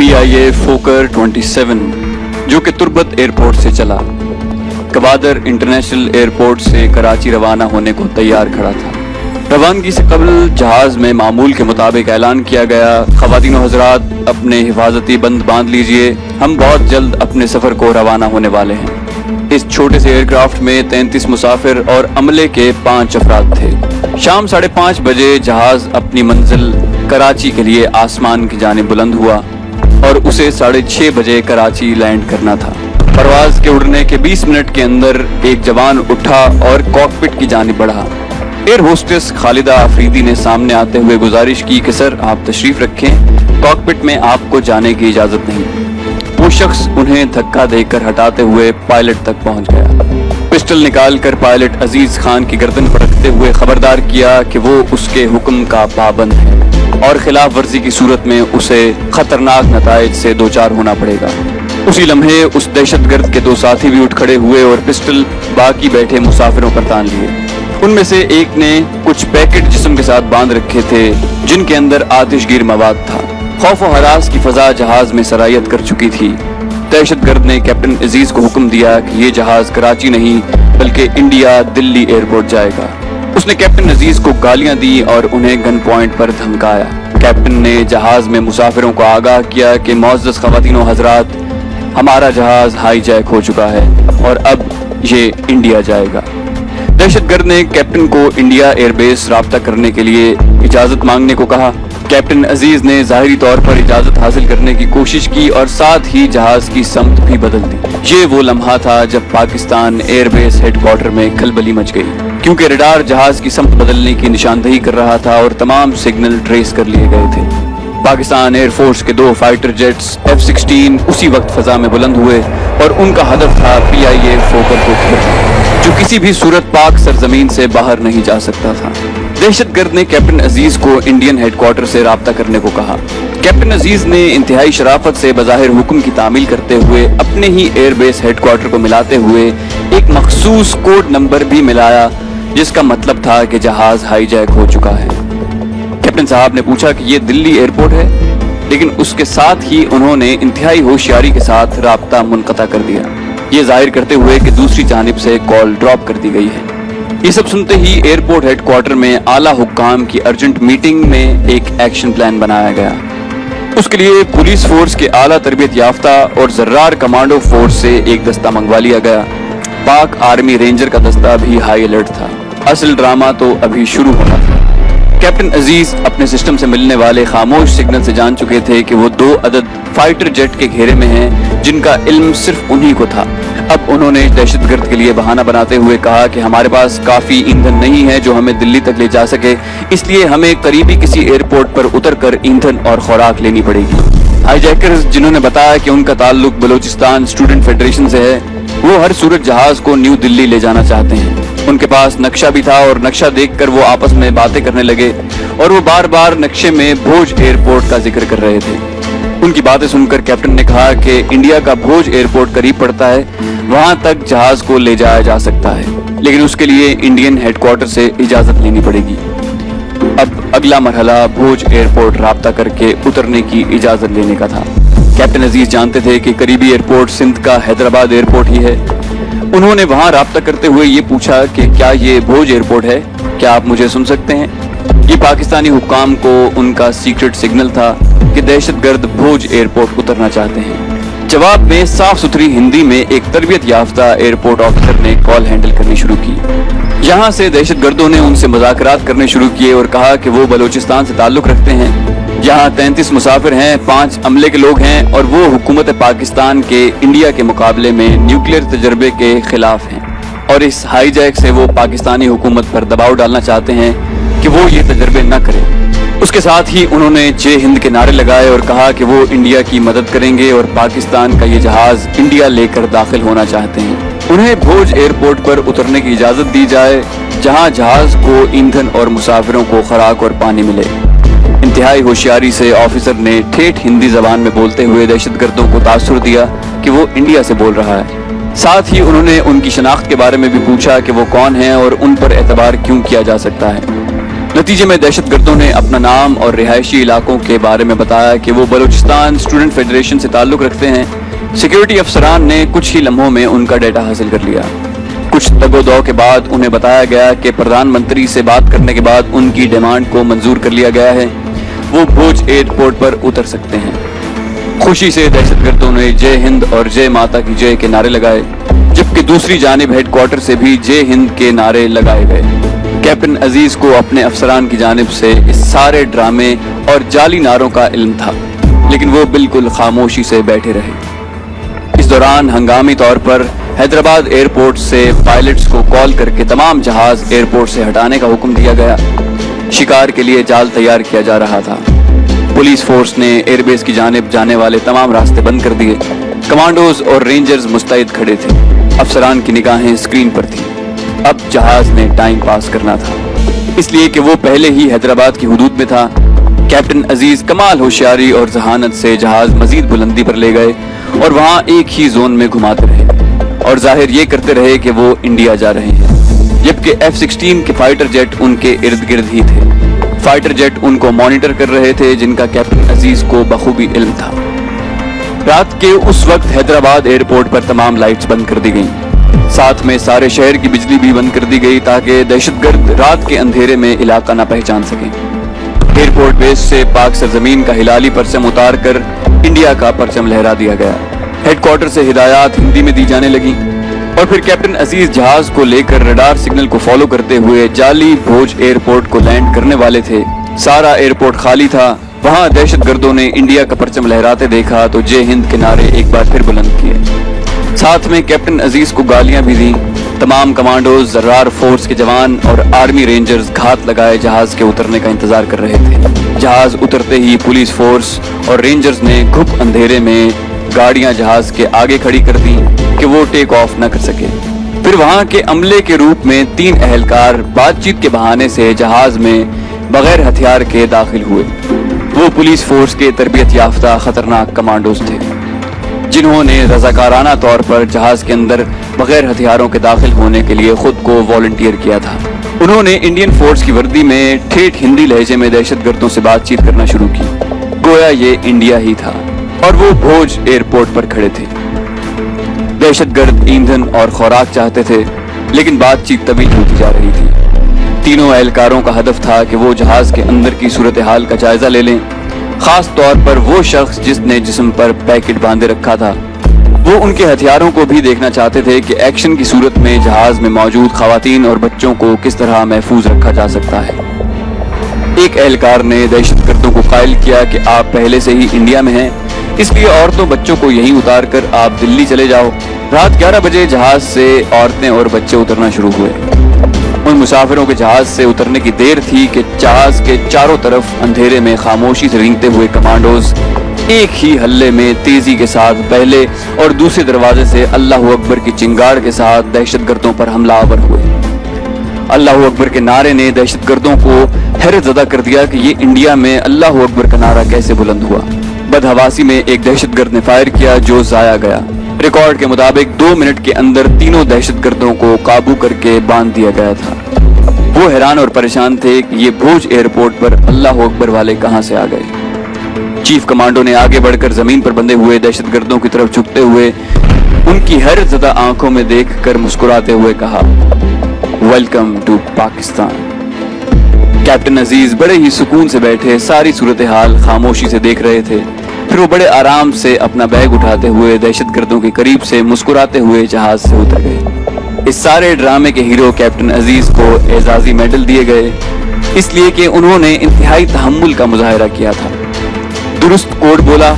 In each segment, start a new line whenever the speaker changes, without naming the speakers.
PIA फोकर 27 जो कि Turbat airport से चला गवादर इंटरनेशनल एयरपोर्ट से कराची रवाना होने को तैयार खड़ा था। रवानगी से कबल जहाज में मामूल के मुताबिक ऐलान किया गया, ख़वातीन व हज़रात अपने हिफाजती बंद बांध लीजिए, हम बहुत जल्द अपने सफ़र को रवाना होने वाले हैं। इस छोटे से एयरक्राफ्ट में 33 मुसाफिर और अमले के 5 अफराद थे। शाम 5:30 बजे जहाज अपनी मंजिल कराची के लिए आसमान की जानिब बुलंद हुआ और उसे 6:30 बजे कराची लैंड करना था। परवाज के उड़ने के 20 मिनट के अंदर एक जवान उठा और कॉकपिट की जानिब बढ़ा। एयर होस्टेस खालिदा आफरीदी ने सामने आते हुए गुजारिश की कि सर आप तशरीफ रखें, कॉकपिट में आपको जाने की इजाज़त नहीं। वो शख्स उन्हें धक्का देकर हटाते हुए पायलट तक पहुंच गया। पिस्टल निकालकर पायलट अजीज खान की गर्दन पर रखते हुए खबरदार किया कि वो उसके हुक्म का पाबंद है और खिलाफ वर्जी की सूरत में उसे खतरनाक नताइज से दो चार होना पड़ेगा। उसी लम्हे उस दहशतगर्द के 2 साथी भी उठ खड़े हुए और पिस्टल बाकी बैठे मुसाफिरों पर तान लिए। उनमें से एक ने कुछ पैकेट जिस्म के साथ बांध रखे थे जिनके अंदर आतिशगीर मवाद था। खौफ और हरास की फजा जहाज में सरायत कर चुकी थी। दहशतगर्द ने कैप्टन अजीज को हुक्म दिया कि ये जहाज कराची नहीं बल्कि इंडिया दिल्ली एयरपोर्ट जाएगा। उसने कैप्टन अजीज को गालियां दी और उन्हें गन पॉइंट पर धमकाया। कैप्टन ने जहाज में मुसाफिरों को आगाह किया कि मौजूद ख़वातीन व हज़रात, हमारा जहाज हाईजैक हो चुका है और अब ये इंडिया जाएगा। दहशतगर्द ने कैप्टन को इंडिया एयरबेस राब्ता करने के लिए इजाज़त मांगने को कहा। कैप्टन अजीज ने ज़ाहिरी तौर पर इजाज़त हासिल करने की कोशिश की और साथ ही जहाज की समत भी बदल दी। ये वो लम्हा था जब पाकिस्तान एयरबेस हेडक्वार्टर में खलबली मच गई, क्योंकि रडार जहाज की समत बदलने की निशानदही कर रहा था और तमाम सिग्नल ट्रेस कर लिए गए थे। पाकिस्तान एयरफोर्स के 2 फाइटर जेट्स F-16 उसी वक्त फजा में बुलंद हुए और उनका हदफ था PIA फोकर को घेरना, जो किसी भी सूरत पाक सरजमीन से बाहर नहीं जा सकता था। दहशतगर्द ने कैप्टन अजीज को इंडियन हेडक्वार्टर से राब्ता करने को कहा। कैप्टन अजीज ने इंतहाई शराफत से बज़ाहिर हुक्म की तामील करते हुए अपने ही एयरबेस हेडक्वार्टर को मिलाते हुए एक मखसूस कोड नंबर भी मिलाया जिसका मतलब था कि जहाज हाईजैक हो चुका है। कैप्टन साहब ने पूछा कि ये दिल्ली एयरपोर्ट है, लेकिन उसके साथ ही उन्होंने इंतहाई होशियारी के साथ राब्ता मुनक़ता कर दिया, ये जाहिर करते हुए कि दूसरी जानिब से कॉल ड्रॉप कर दी गई है। ये सब सुनते ही एयरपोर्ट हेडक्वार्टर में आला हुक्काम की अर्जेंट मीटिंग में एक एक्शन प्लान बनाया गया। उसके लिए पुलिस फोर्स के आला तरबियत याफ्ता और जर्रार कमांडो फोर्स से एक दस्ता मंगवा लिया गया। पाक आर्मी रेंजर का दस्ता भी हाई अलर्ट था। असल ड्रामा तो अभी शुरू होना था। कैप्टन अजीज अपने सिस्टम से मिलने वाले खामोश सिग्नल से जान चुके थे कि वो 2 अदद फाइटर जेट के घेरे में हैं जिनका इल्म सिर्फ उन्हीं को था। अब उन्होंने दहशतगर्द के लिए बहाना बनाते हुए कहा कि हमारे पास काफी ईंधन नहीं है जो हमें दिल्ली तक ले जा सके, इसलिए हमें करीबी किसी एयरपोर्ट पर उतरकर ईंधन और खुराक लेनी पड़ेगी। हाईजैकर्स जिन्होंने बताया कि उनका ताल्लुक बलूचिस्तान स्टूडेंट फेडरेशन से है, वो हर सूरत जहाज को न्यू दिल्ली ले जाना चाहते हैं। उनके पास नक्शा भी था और नक्शा देखकर वो आपस में बातें करने लगे और वो बार बार नक्शे में भोज एयरपोर्ट का जिक्र कर रहे थे। उनकी बातें सुनकर कैप्टन ने कहा कि इंडिया का भोज एयरपोर्ट करीब पड़ता है, वहां तक जहाज को ले जाया जा सकता है, लेकिन उसके लिए इंडियन हेडक्वार्टर से इजाजत लेनी पड़ेगी। अब अगला मरहला भोज एयरपोर्ट राब्ता करके उतरने की इजाजत लेने का था। कैप्टन अजीज जानते थे कि करीबी एयरपोर्ट सिंध का हैदराबाद एयरपोर्ट ही है। उन्होंने वहां राब्ता करते हुए ये पूछा कि क्या ये भोज एयरपोर्ट है, क्या आप मुझे सुन सकते हैं। ये पाकिस्तानी हुक्काम को उनका सीक्रेट सिग्नल था कि दहशतगर्द भोज एयरपोर्ट उतरना चाहते हैं। जवाब में साफ सुथरी हिंदी में एक तरबियत याफ्ता एयरपोर्ट ऑफिसर ने कॉल हैंडल करनी शुरू की। यहाँ से दहशतगर्दों ने उनसे मुज़ाकरात करने शुरू किए और कहा कि वो बलूचिस्तान से ताल्लुक़ रखते हैं, यहाँ 33 मुसाफिर हैं, 5 अमले के लोग हैं और वो हुकूमत पाकिस्तान के इंडिया के मुकाबले में न्यूक्लियर तजर्बे के खिलाफ हैं और इस हाईजैक से वो पाकिस्तानी हुकूमत पर दबाव डालना चाहते हैं कि वो ये तजर्बे न करे। उसके साथ ही उन्होंने जय हिंद के नारे लगाए और कहा कि वो इंडिया की मदद करेंगे और पाकिस्तान का ये जहाज इंडिया लेकर दाखिल होना चाहते हैं। उन्हें भोज एयरपोर्ट पर उतरने की इजाज़त दी जाए जहां जहाज को ईंधन और मुसाफिरों को खुराक और पानी मिले। इंतहाई होशियारी से ऑफिसर ने ठेठ हिंदी जबान में बोलते हुए दहशतगर्दों को तासुर दिया कि वो इंडिया से बोल रहा है। साथ ही उन्होंने उनकी शनाख्त के बारे में भी पूछा कि वो कौन हैं और उन पर एतबार क्यों किया जा सकता है। नतीजे में दहशत गर्दों ने अपना नाम और रिहायशी इलाकों के बारे में बताया कि वो बलूचिस्तान स्टूडेंट फेडरेशन से ताल्लुक़ रखते हैं। सिक्योरिटी अफसरान ने कुछ ही लम्हों में उनका डेटा हासिल कर लिया। कुछ दगोदौ के बाद उन्हें बताया गया कि प्रधानमंत्री से बात करने के बाद उनकी डिमांड को मंजूर कर लिया गया है, वो भोज एयरपोर्ट पर उतर सकते हैं। खुशी से दहशतगर्दों ने जय हिंद और जय माता की जय के नारे लगाए, जबकि दूसरी जानिब हेडक्वार्टर से भी जय हिंद के नारे लगाए गए। कैप्टन अजीज को अपने अफसरान की जानिब से इस सारे ड्रामे और जाली नारों का इल्म था, लेकिन वो बिल्कुल खामोशी से बैठे रहे। इस दौरान हंगामी तौर पर हैदराबाद एयरपोर्ट से पायलट्स को कॉल करके तमाम जहाज एयरपोर्ट से हटाने का हुक्म दिया गया। शिकार के लिए जाल तैयार किया जा रहा था। पुलिस फोर्स ने एयरबेस की जानिब जाने वाले तमाम रास्ते बंद कर दिए। कमांडोज और रेंजर्स मुस्तैद खड़े थे। अफसरान की निगाहें स्क्रीन पर थी। अब जहाज ने टाइम पास करना था, इसलिए कि वो पहले ही हैदराबाद की हुदूद में था। कैप्टन अजीज कमाल होशियारी और जहानत से जहाज मजीद बुलंदी पर ले गए और वहां एक ही जोन में घुमाते रहे और जाहिर ये करते रहे कि वो इंडिया जा रहे हैं, जबकि F-16 के फाइटर जेट उनके इर्द गिर्द ही थे। फाइटर जेट उनको मॉनिटर कर रहे थे, जिनका कैप्टन अजीज को बखूबी इल्म था। रात के उस वक्त हैदराबाद एयरपोर्ट पर तमाम लाइट्स बंद कर दी गईं। साथ में सारे शहर की बिजली भी बंद कर दी गई ताकि दहशतगर्द रात के अंधेरे में इलाका न पहचान सकें। एयरपोर्ट बेस से पाक सरजमीन का हिलाली परचम उतार कर इंडिया का परचम लहरा दिया गया। हेडक्वार्टर से हिदायत हिंदी में दी जाने लगी और फिर कैप्टन अजीज जहाज को लेकर रडार सिग्नल को फॉलो करते हुए जाली भोज एयरपोर्ट को लैंड करने वाले थे। सारा एयरपोर्ट खाली था। वहां दहशतगर्दों ने इंडिया का परचम लहराते देखा तो जय हिंद के नारे एक बार फिर बुलंद किए। साथ में कैप्टन अजीज को गालियां भी दी। तमाम कमांडोज, जर्रार फोर्स के जवान और आर्मी रेंजर्स घात लगाए जहाज के उतरने का इंतजार कर रहे थे। जहाज उतरते ही पुलिस फोर्स और रेंजर्स ने घुप अंधेरे में गाड़ियां जहाज के आगे खड़ी कर दी कि वो टेक ऑफ न कर सके। फिर वहां के अमले के रूप में 3 अहलकार बातचीत के बहाने से जहाज में बगैर हथियार के दाखिल हुए। वो पुलिस फोर्स के तरबियत याफ्ता खतरनाक कमांडोज थे, जिन्होंने रजाकाराना तौर पर जहाज के अंदर बगैर हथियारों के दाखिल होने के लिए खुद को वॉलंटियर किया था। उन्होंने इंडियन फोर्स की वर्दी में ठेठ हिंदी लहजे में दहशतगर्दों से बातचीत करना शुरू की, गोया ये इंडिया ही था और वो भोज एयरपोर्ट पर खड़े थे। दहशतगर्द ईंधन और खुराक चाहते थे, लेकिन बातचीत तवील होती जा रही थी। तीनों एहलकारों का हदफ था कि वो जहाज के अंदर की सूरत हाल का जायजा ले लें, खास तौर पर वो शख्स जिसने जिस्म पर पैकेट बांधे रखा था। वो उनके हथियारों को भी देखना चाहते थे कि एक्शन की सूरत में जहाज में मौजूद खवातीन और बच्चों को किस तरह महफूज रखा जा सकता है। एक एहलकार ने दहशतगर्दों को कायल किया कि आप पहले से ही इंडिया में हैं, इसलिए औरतों बच्चों को यहीं उतार कर आप दिल्ली चले जाओ। रात 11 बजे जहाज से औरतें और बच्चे उतरना शुरू हुए। उन मुसाफिरों के जहाज से उतरने की देर थी कि जहाज के चारों तरफ अंधेरे में खामोशी से रेंगते हुए कमांडोज एक ही हल्ले में तेजी के साथ पहले और दूसरे दरवाजे से अल्लाह अकबर की चिंगाड़ के साथ दहशतगर्दों पर हमलावर हुए। अल्लाह अकबर के नारे ने दहशतगर्दों को हैरत ज़दा कर दिया कि ये इंडिया में अल्लाह अकबर का नारा कैसे बुलंद हुआ। बदहवासी में एक दहशतगर्द ने फायर किया जो जाया गया। रिकॉर्ड के मुताबिक 2 मिनट के अंदर तीनों दहशतगर्दों को काबू करके बांध दिया गया था। वो हैरान और परेशान थे कि ये भोज एयरपोर्ट पर अल्लाह अकबर वाले कहां से आ गए। चीफ कमांडो ने आगे बढ़कर जमीन पर बंधे हुए दहशतगर्दों की तरफ झुकते हुए उनकी हैरत ज़दा आंखों में देखकर मुस्कुराते हुए कहा, वेलकम टू पाकिस्तान। कैप्टन अजीज बड़े ही सुकून से बैठे सारी सूरत हाल खामोशी से देख रहे थे। फिर वो बड़े आराम से अपना बैग उठाते हुए दहशतगर्दों के करीब से मुस्कुराते हुए जहाज से उतर गए। इस सारे ड्रामे के हीरो कैप्टन अजीज को एजाजी मेडल दिए गए, इसलिए कि उन्होंने इंतहाई तहम्मुल का मुजाहरा किया था। दुरुस्त कोड बोला,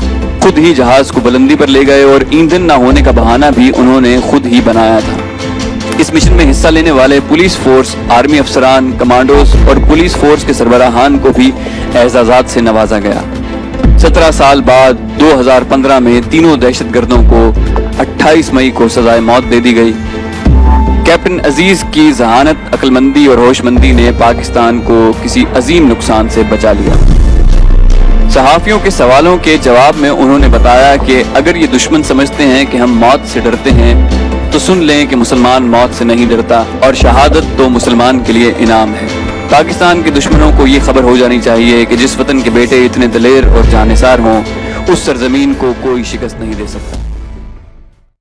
खुद ही जहाज को बुलंदी पर ले गए और ईंधन न होने का बहाना भी उन्होंने खुद ही बनाया था। इस मिशन में हिस्सा लेने वाले पुलिस फोर्स, आर्मी अफसरान, कमांडोज और पुलिस फोर्स के सरबराहान को भी एजाजात से नवाजा गया। 17 साल बाद 2015 में तीनों दहशतगर्दों को 28 मई को सजाए मौत दे दी गई। कैप्टन अजीज की जहानत, अक्लमंदी और होशमंदी ने पाकिस्तान को किसी अजीम नुकसान से बचा लिया। सहाफियों के सवालों के जवाब में उन्होंने बताया कि अगर ये दुश्मन समझते हैं कि हम मौत से डरते हैं तो सुन लें कि मुसलमान मौत से नहीं डरता और शहादत तो मुसलमान के लिए इनाम है। پاکستان کے دشمنوں کو یہ خبر ہو جانی چاہیے کہ جس وطن کے بیٹے اتنے دلیر اور جانثار ہوں اس سرزمین کو کوئی شکست نہیں دے سکتا.